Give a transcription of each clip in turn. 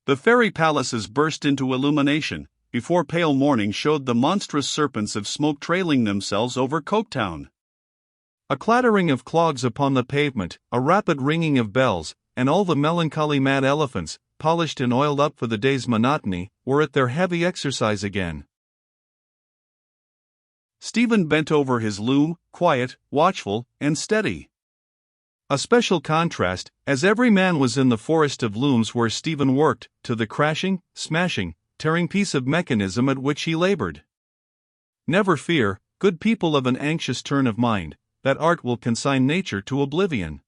The fairy palaces burst into illumination, before pale morning showed the monstrous serpents of smoke trailing themselves over Coketown. A clattering of clogs upon the pavement, a rapid ringing of bells, and all the melancholy mad elephants, polished and oiled up for the day's monotony, were at their heavy exercise again. Stephen bent over his loom, quiet, watchful, and steady. A special contrast, as every man was in the forest of looms where Stephen worked, to the crashing, smashing, tearing piece of mechanism at which he labored. Never fear, good people of an anxious turn of mind, that art will consign nature to oblivion.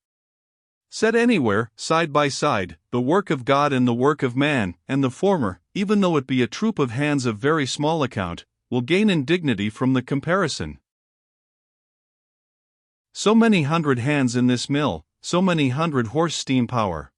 Set anywhere, side by side, the work of God and the work of man, and the former, even though it be a troop of hands of very small account, will gain in dignity from the comparison. So many hundred hands in this mill, so many hundred horse steam power.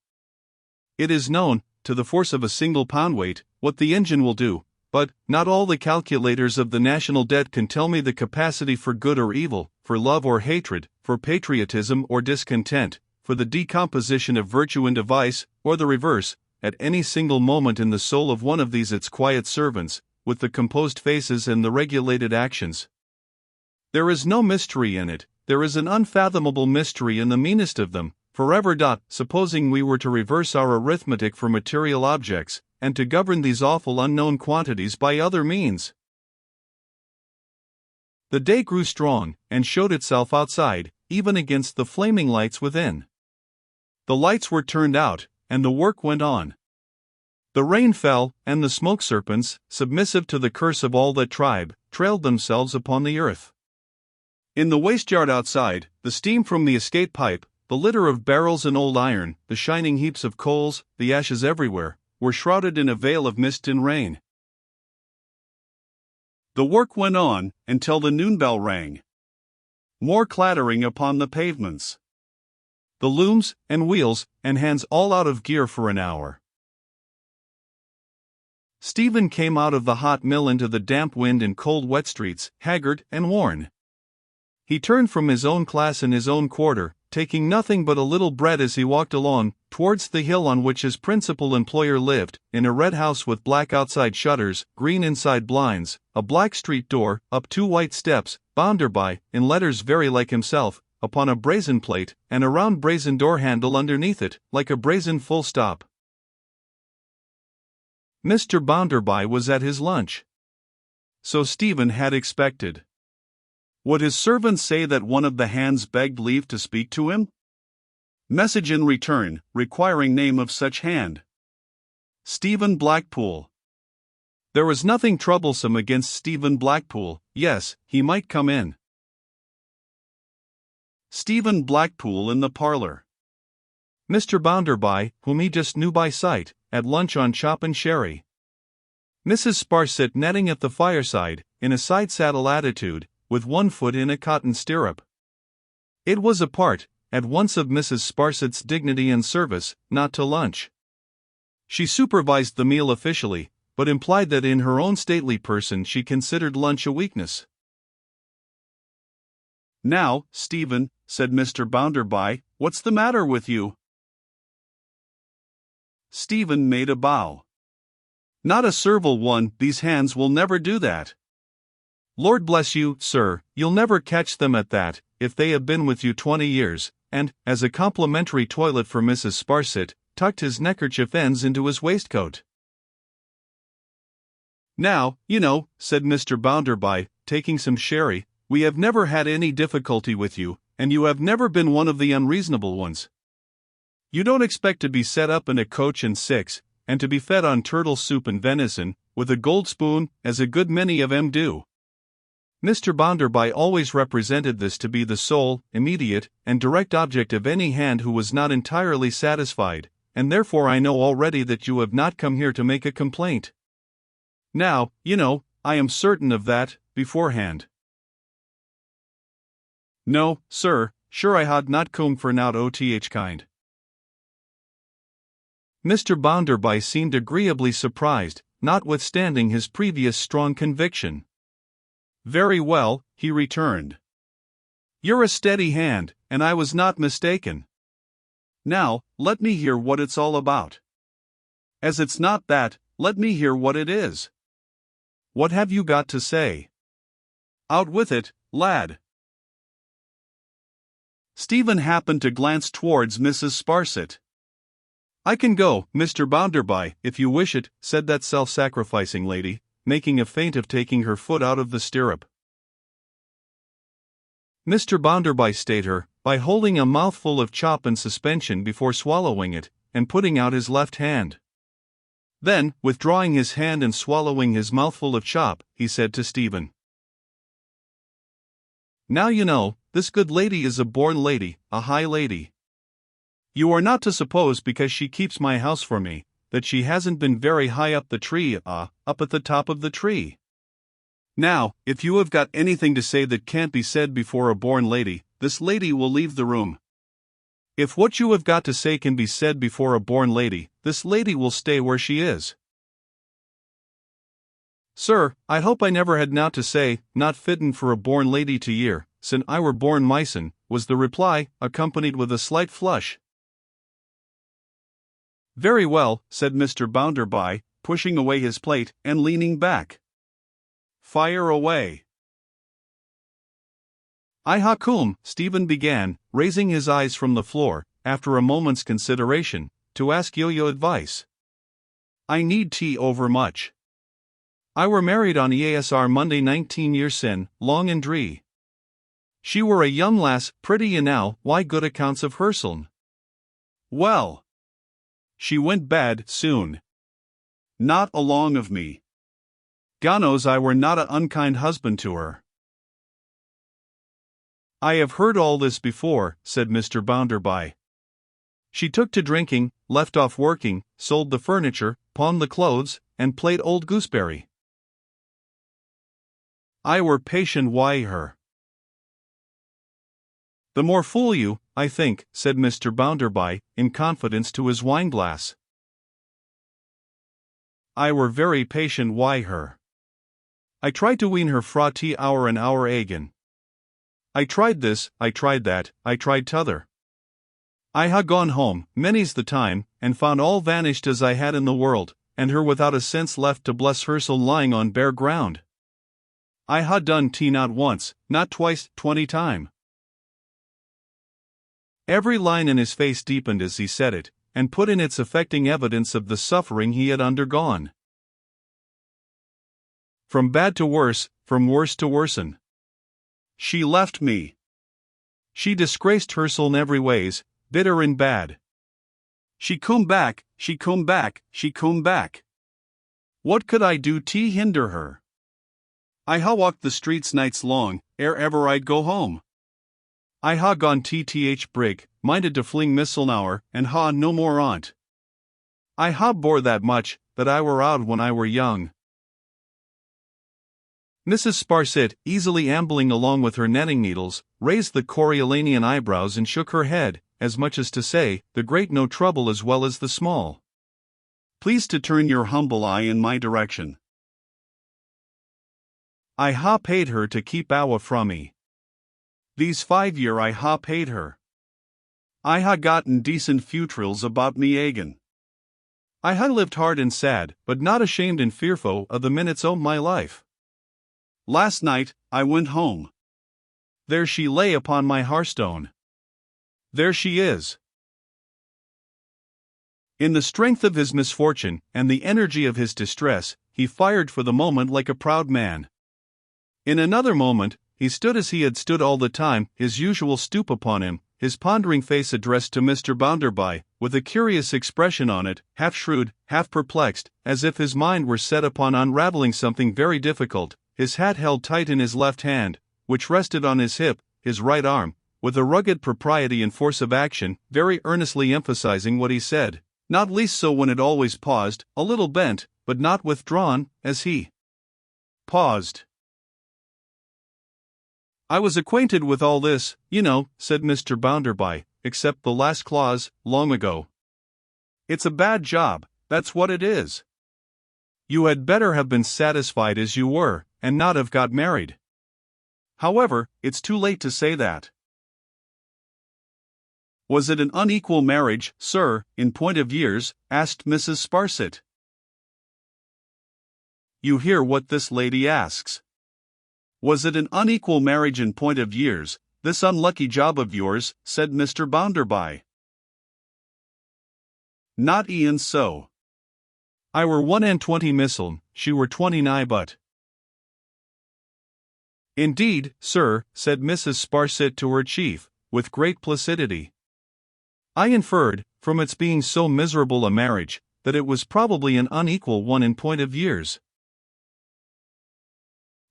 It is known, to the force of a single pound-weight, what the engine will do, but not all the calculators of the national debt can tell me the capacity for good or evil, for love or hatred, for patriotism or discontent, for the decomposition of virtue into vice, or the reverse, at any single moment in the soul of one of these its quiet servants, with the composed faces and the regulated actions. There is no mystery in it. There is an unfathomable mystery in the meanest of them, forever. Supposing we were to reverse our arithmetic for material objects, and to govern these awful unknown quantities by other means. The day grew strong, and showed itself outside, even against the flaming lights within. The lights were turned out, and the work went on. The rain fell, and the smoke serpents, submissive to the curse of all that tribe, trailed themselves upon the earth. In the waste yard outside, the steam from the escape pipe, the litter of barrels and old iron, the shining heaps of coals, the ashes everywhere, were shrouded in a veil of mist and rain. The work went on, until the noon bell rang. More clattering upon the pavements. The looms, and wheels, and hands all out of gear for an hour. Stephen came out of the hot mill into the damp wind and cold wet streets, haggard and worn. He turned from his own class in his own quarter, taking nothing but a little bread as he walked along, towards the hill on which his principal employer lived, in a red house with black outside shutters, green inside blinds, a black street door, up 2 white steps, Bounderby, in letters very like himself, upon a brazen plate, and a round brazen door handle underneath it, like a brazen full stop. Mr. Bounderby was at his lunch. So Stephen had expected. Would his servant say that one of the hands begged leave to speak to him? Message in return, requiring name of such hand. Stephen Blackpool. There was nothing troublesome against Stephen Blackpool. Yes, he might come in. Stephen Blackpool in the parlor. Mr. Bounderby, whom he just knew by sight, at lunch on chop and sherry. Mrs. Sparsit netting at the fireside, in a side-saddle attitude, with one foot in a cotton stirrup. It was a part, at once of Mrs. Sparsit's dignity and service, not to lunch. She supervised the meal officially, but implied that in her own stately person she considered lunch a weakness. "Now, Stephen," said Mr. Bounderby, "what's the matter with you?" Stephen made a bow. "Not a servile one, these hands will never do that." "Lord bless you, sir, you'll never catch them at that, if they have been with you 20 years, and, as a complimentary toilet for Mrs. Sparsit, tucked his neckerchief ends into his waistcoat. "Now, you know," said Mr. Bounderby, taking some sherry, "we have never had any difficulty with you, and you have never been one of the unreasonable ones. You don't expect to be set up in a coach and six, and to be fed on turtle soup and venison, with a gold spoon, as a good many of 'em do." Mr. Bounderby always represented this to be the sole, immediate, and direct object of any hand who was not entirely satisfied, and therefore I know already that you have not come here to make a complaint. Now, you know, I am certain of that, beforehand. "No, sir, sure I had not come for naught o' th kind." Mr. Bounderby seemed agreeably surprised, notwithstanding his previous strong conviction. "Very well," he returned. "You're a steady hand, and I was not mistaken. Now, let me hear what it's all about." As it's not that, let me hear what it is. What have you got to say? Out with it, lad. Stephen happened to glance towards Mrs. Sparsit. I can go, Mr. Bounderby, if you wish it, said that self-sacrificing lady, making a feint of taking her foot out of the stirrup. Mr. Bounderby stayed her, by holding a mouthful of chop in suspension before swallowing it, and putting out his left hand. Then, withdrawing his hand and swallowing his mouthful of chop, he said to Stephen, Now you know, this good lady is a born lady, a high lady. You are not to suppose because she keeps my house for me, that she hasn't been very high up the tree, up at the top of the tree. Now, if you have got anything to say that can't be said before a born lady, this lady will leave the room. If what you have got to say can be said before a born lady, this lady will stay where she is. Sir, I hope I never had naught to say, not fittin' for a born lady to year, sin I were born myson, was the reply, accompanied with a slight flush. Very well, said Mr. Bounderby, pushing away his plate and leaning back. Fire away. I hakum, Stephen began, raising his eyes from the floor, after a moment's consideration, to ask Yo-Yo advice. I need tea overmuch. I were married on EASR Monday 19 years sin, long and dree. She were a young lass, pretty enow, why good accounts of herseln. Well, she went bad soon. Not along of me. God knows I were not a unkind husband to her. I have heard all this before, said Mr. Bounderby. She took to drinking, left off working, sold the furniture, pawned the clothes, and played old gooseberry. I were patient why her. The more fool you, I think, said Mr. Bounderby, in confidence to his wineglass. I were very patient why her. I tried to wean her fra tea hour and hour again. I tried this, I tried that, I tried t'other. I ha gone home, many's the time, and found all vanished as I had in the world, and her without a sense left to bless hersel lying on bare ground. I ha done tea not once, not twice, 20 time. Every line in his face deepened as he said it, and put in its affecting evidence of the suffering he had undergone. From bad to worse, from worse to worsen. She left me. She disgraced hersel in every ways, bitter and bad. She come back, she come back, she come back. What could I do to hinder her? I ha walked the streets nights long, ere ever I'd go home. I ha gone tth brig, minded to fling missile hour, and ha no more on't. I ha bore that much, that I were out when I were young. Mrs. Sparsit, easily ambling along with her netting needles, raised the Coriolannian eyebrows and shook her head, as much as to say, the great no trouble as well as the small. Please to turn your humble eye in my direction. I ha paid her to keep awa from me. These 5 year I ha paid her. I ha gotten decent futrils about me again. I ha lived hard and sad, but not ashamed and fearful of the minutes o' my life. Last night, I went home. There she lay upon my hearthstone. There she is. In the strength of his misfortune, and the energy of his distress, he fired for the moment like a proud man. In another moment, he stood as he had stood all the time, his usual stoop upon him, his pondering face addressed to Mr. Bounderby, with a curious expression on it, half shrewd, half perplexed, as if his mind were set upon unraveling something very difficult, his hat held tight in his left hand, which rested on his hip, his right arm, with a rugged propriety and force of action, very earnestly emphasizing what he said, not least so when it always paused, a little bent, but not withdrawn, as he paused. I was acquainted with all this, you know, said Mr. Bounderby, except the last clause, long ago. It's a bad job, that's what it is. You had better have been satisfied as you were, and not have got married. However, it's too late to say that. Was it an unequal marriage, sir, in point of years? Asked Mrs. Sparsit. You hear what this lady asks. Was it an unequal marriage in point of years, this unlucky job of yours? Said Mr. Bounderby. Not e'en so. I were 21, misseln, she were 29 but. Indeed, sir, said Mrs. Sparsit to her chief, with great placidity. I inferred, from its being so miserable a marriage, that it was probably an unequal one in point of years.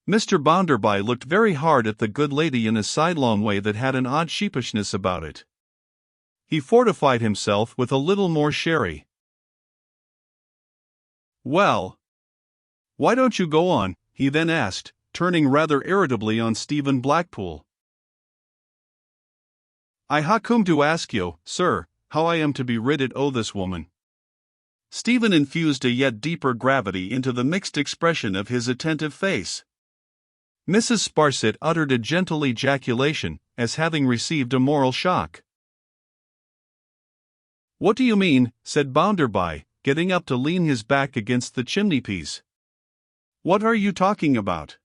Mr. Bounderby looked very hard at the good lady in a sidelong way that had an odd sheepishness about it. He fortified himself with a little more sherry. Well, why don't you go on? He then asked, turning rather irritably on Stephen Blackpool. I ha' come to ask you, sir, how I am to be ridded o' this woman. Stephen infused a yet deeper gravity into the mixed expression of his attentive face. Mrs. Sparsit uttered a gentle ejaculation, as having received a moral shock. What do you mean? Said Bounderby, getting up to lean his back against the chimney-piece. What are you talking about?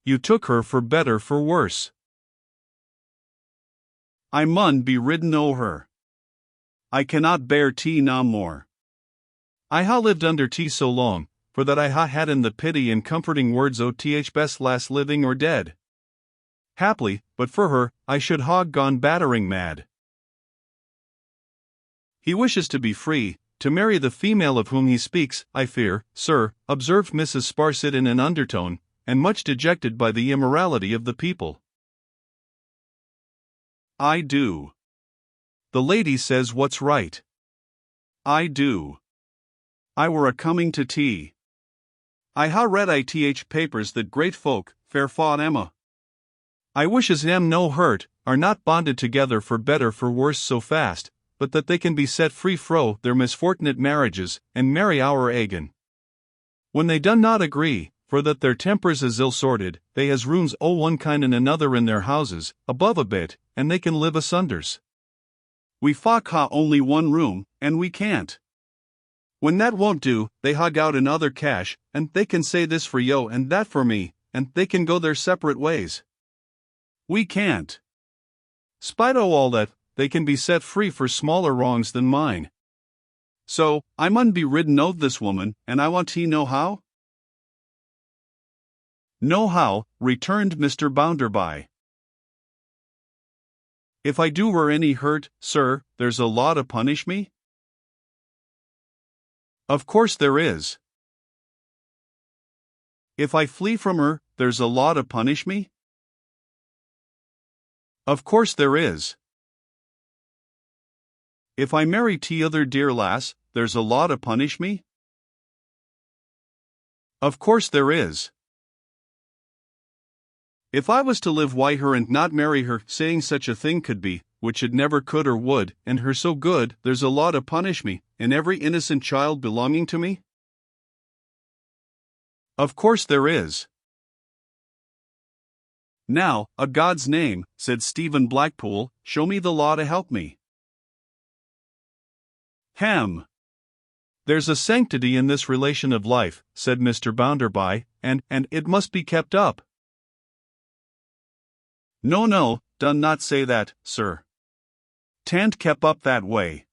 You took her for better for worse. I mun be ridden o' her. I cannot bear tea nae more. I ha' lived under tea so long, for that I ha' hadden the pity and comforting words o' th best lass living or dead. Haply, but for her, I should ha' gone battering mad. He wishes to be free, to marry the female of whom he speaks, I fear, sir, observed Mrs. Sparsit in an undertone, and much dejected by the immorality of the people. I do. The lady says what's right. I do. I were a coming to tea. I ha' read ith papers that great folk, fair fought Emma. I wishes em no hurt, are not bonded together for better for worse so fast, but that they can be set free fro their misfortunate marriages, and marry our Agan. When they done not agree, for that their tempers is ill-sorted, they has rooms o' one kind and another in their houses, above a bit, and they can live asunders. We folk ha' only one room, and we can't. When that won't do, they hug out another cash, and they can say this for yo and that for me, and they can go their separate ways. We can't. Spite o' all that, they can be set free for smaller wrongs than mine. So, I mun be ridden o' this woman, and I want he know how? Know how, returned Mr. Bounderby. If I do her any hurt, sir, there's a law to punish me? Of course there is. If I flee from her, there's a law to punish me? Of course there is. If I marry t'other dear lass, there's a law to punish me? Of course there is. If I was to live wi' her and not marry her, saying such a thing could be, which it never could or would, and her so good, there's a law to punish me, and every innocent child belonging to me? Of course there is. Now, a God's name, said Stephen Blackpool, show me the law to help me. Hem. There's a sanctity in this relation of life, said Mr. Bounderby, and it must be kept up. No, done not say that, sir. T'an't kept up that way.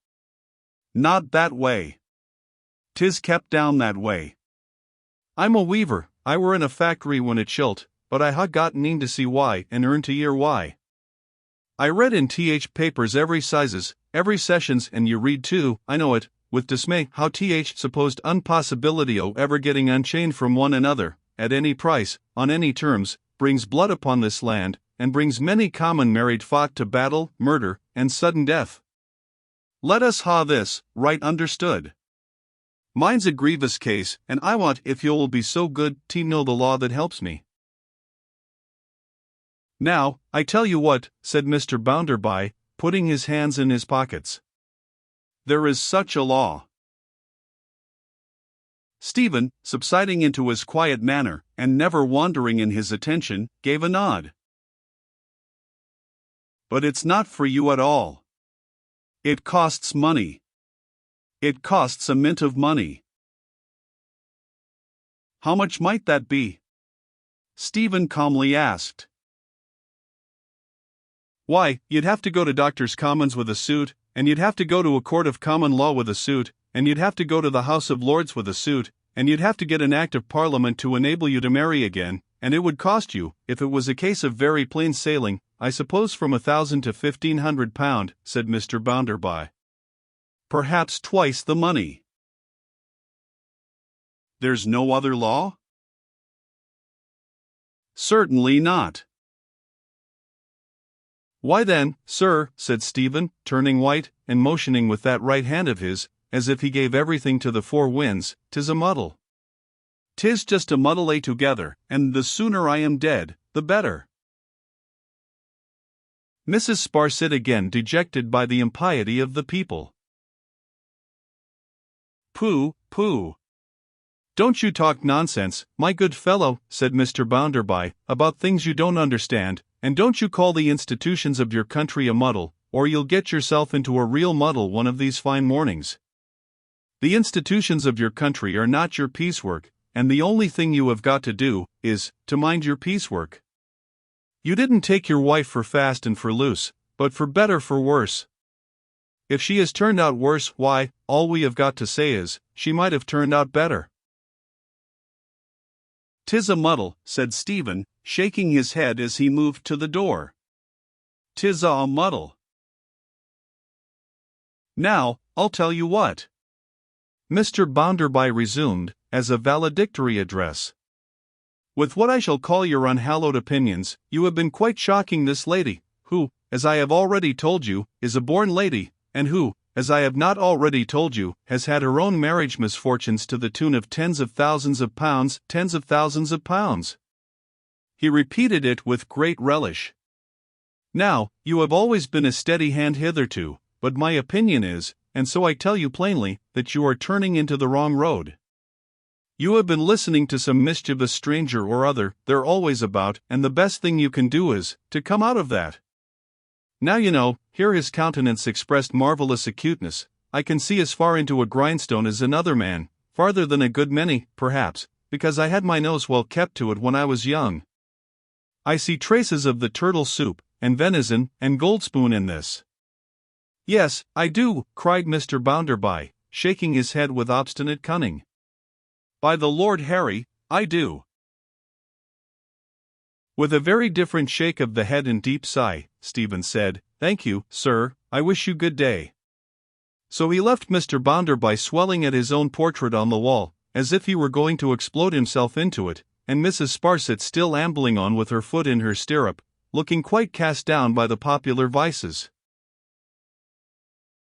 Not that way. 'Tis kept down that way. I'm a weaver, I were in a factory when it shilt, but I ha' gotten in to see why and earn to hear why. I read in th papers every sizes, every sessions, and you read too, I know it, with dismay, how th supposed unpossibility o' ever getting unchained from one another, at any price, on any terms, brings blood upon this land, and brings many common married folk to battle, murder, and sudden death. Let us ha' this, right understood. Mine's a grievous case, and I want, if you'll be so good, to know the law that helps me. Now, I tell you what, said Mr. Bounderby, putting his hands in his pockets. There is such a law. Stephen, subsiding into his quiet manner, and never wandering in his attention, gave a nod. But it's not for you at all. It costs money. It costs a mint of money. How much might that be? Stephen calmly asked. Why, you'd have to go to Doctors' Commons with a suit, and you'd have to go to a court of common law with a suit, and you'd have to go to the House of Lords with a suit, and you'd have to get an Act of Parliament to enable you to marry again, and it would cost you, if it was a case of very plain sailing, I suppose from £1,000 to £1,500, said Mr. Bounderby. Perhaps twice the money. There's no other law? Certainly not. Why then, sir, said Stephen, turning white, and motioning with that right hand of his, as if he gave everything to the four winds, 'tis a muddle. 'Tis just a muddle altogether, and the sooner I am dead, the better. Mrs. Sparsit again dejected by the impiety of the people. Pooh, pooh. Don't you talk nonsense, my good fellow, said Mr. Bounderby, about things you don't understand, and don't you call the institutions of your country a muddle, or you'll get yourself into a real muddle one of these fine mornings. The institutions of your country are not your piecework, and the only thing you have got to do, is, to mind your piecework. You didn't take your wife for fast and for loose, but for better for worse. If she has turned out worse, why, all we have got to say is, she might have turned out better. 'Tis a muddle, said Stephen, shaking his head as he moved to the door. 'Tis a muddle. Now, I'll tell you what, Mr. Bounderby resumed, as a valedictory address. With what I shall call your unhallowed opinions, you have been quite shocking this lady, who, as I have already told you, is a born lady, and who, as I have not already told you, has had her own marriage misfortunes to the tune of tens of thousands of pounds, tens of thousands of pounds. He repeated it with great relish. Now, you have always been a steady hand hitherto, but my opinion is, and so I tell you plainly, that you are turning into the wrong road. You have been listening to some mischievous stranger or other, they're always about, and the best thing you can do is, to come out of that. Now you know, here his countenance expressed marvelous acuteness, I can see as far into a grindstone as another man, farther than a good many, perhaps, because I had my nose well kept to it when I was young. I see traces of the turtle soup, and venison, and goldspoon in this. Yes, I do, cried Mr. Bounderby, shaking his head with obstinate cunning. By the Lord Harry, I do. With a very different shake of the head and deep sigh, Stephen said, Thank you, sir, I wish you good day. So he left Mr. Bounderby swelling at his own portrait on the wall, as if he were going to explode himself into it, and Mrs. Sparsit still ambling on with her foot in her stirrup, looking quite cast down by the popular vices.